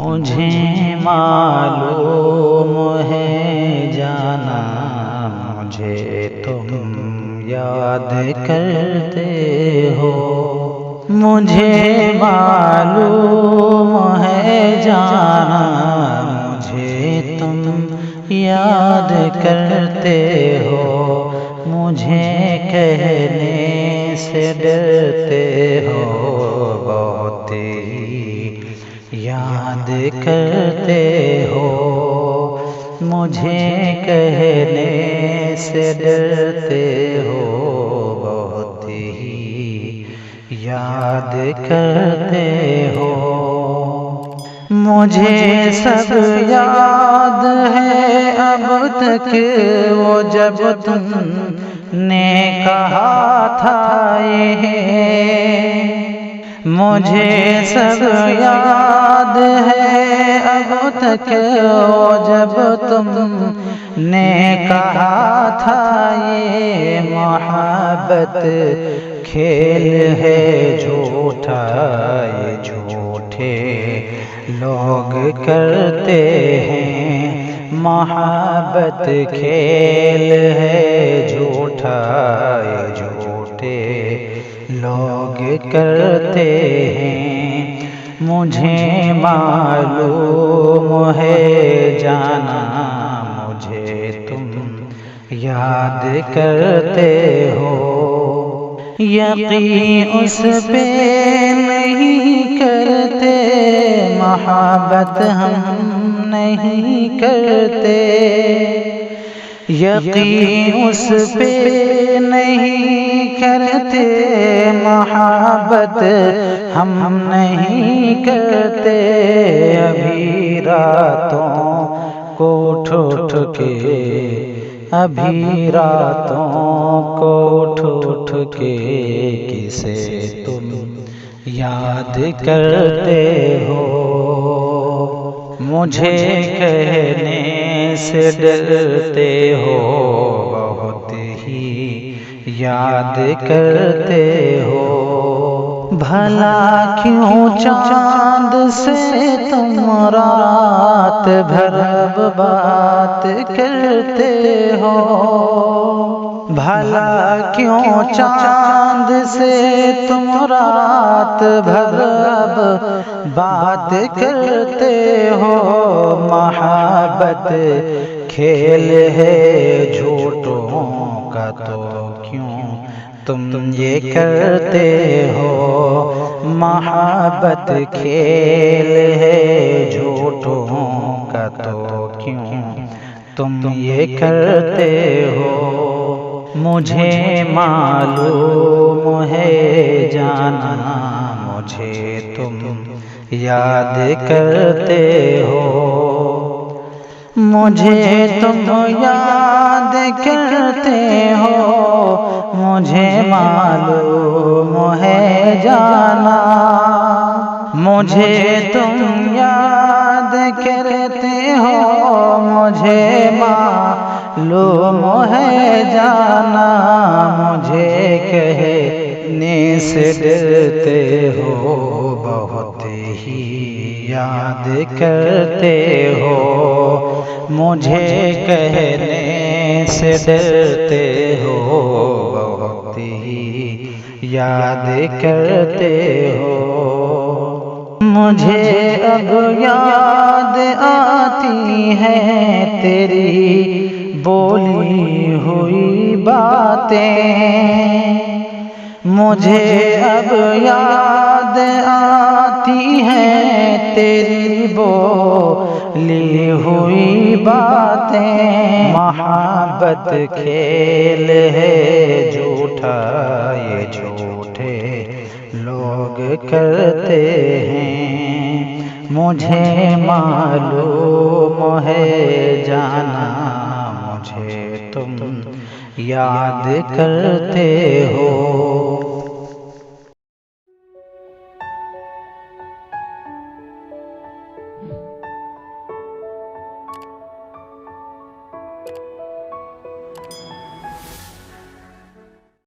مجھے معلوم ہے جانا، مجھے تم یاد کرتے ہو۔ مجھے معلوم ہے جانا، مجھے تم یاد کرتے ہو۔ مجھے کہنے سے ڈرتے ہو، بہت ہی یاد کرتے ہو۔ مجھے کہنے سے ڈرتے ہو، بہت ہی یاد کرتے ہو۔ مجھے سب یاد ہے اب تک وہ جب تم نے کہا تھا یہ، مجھے سب یاد ہے اب تک وہ جب تم نے کہا تھا یہ محبت کھیل ہے جھوٹا، یہ جھوٹے لوگ کرتے ہیں۔ محبت کھیل ہے جھوٹا، یہ جھوٹے لوگ کرتے ہیں۔ مجھے معلوم ہے جانا، مجھے تم یاد کرتے ہو۔ یقین اس پہ نہیں کرتے، محبت ہم نہیں کرتے۔ یقین اس پہ نہیں کرتے، محبت ہم نہیں کرتے۔ ابھی راتوں کو اٹھ اٹھ کے، ابھی راتوں کو اٹھ اٹھ کے کسے تم یاد کرتے ہو۔ مجھے کہنے سے ڈرتے ہو، بہت ہی یاد کرتے ہو۔ بھلا کیوں چاند سے تم رات بھر بات کرتے ہو؟ بھلا کیوں چاند سے تم رات بھر بات کرتے ہو؟ محبت کھیل ہے جھوٹوں کا، تو کیوں تم یہ کرتے ہو؟ محبت کھیل ہے جھوٹوں کا، تو کیوں تم یہ کرتے ہو؟ مجھے معلوم ہے جانا، مجھے تم یاد کرتے ہو۔ مجھے تم یاد کرتے ہو، مجھے معلوم ہے جانا۔ مجھے تم یاد کرتے ہو، مجھے معلوم ہے جانا۔ مجھے کہنے سے ڈرتے ہو، بہت ہی یاد کرتے ہو۔ مجھے کہنے سے ڈرتے ہو، بہت ہی یاد کرتے ہو۔ مجھے اب یاد آتی ہے تیری بولی ہوئی باتیں، مجھے اب یاد آتی ہے تیری بولی ہوئی باتیں۔ محبت کھیل ہے جھوٹا، یہ جھوٹے لوگ کرتے ہیں۔ مجھے معلوم ہے جانا، مجھے تم یاد کرتے ہو۔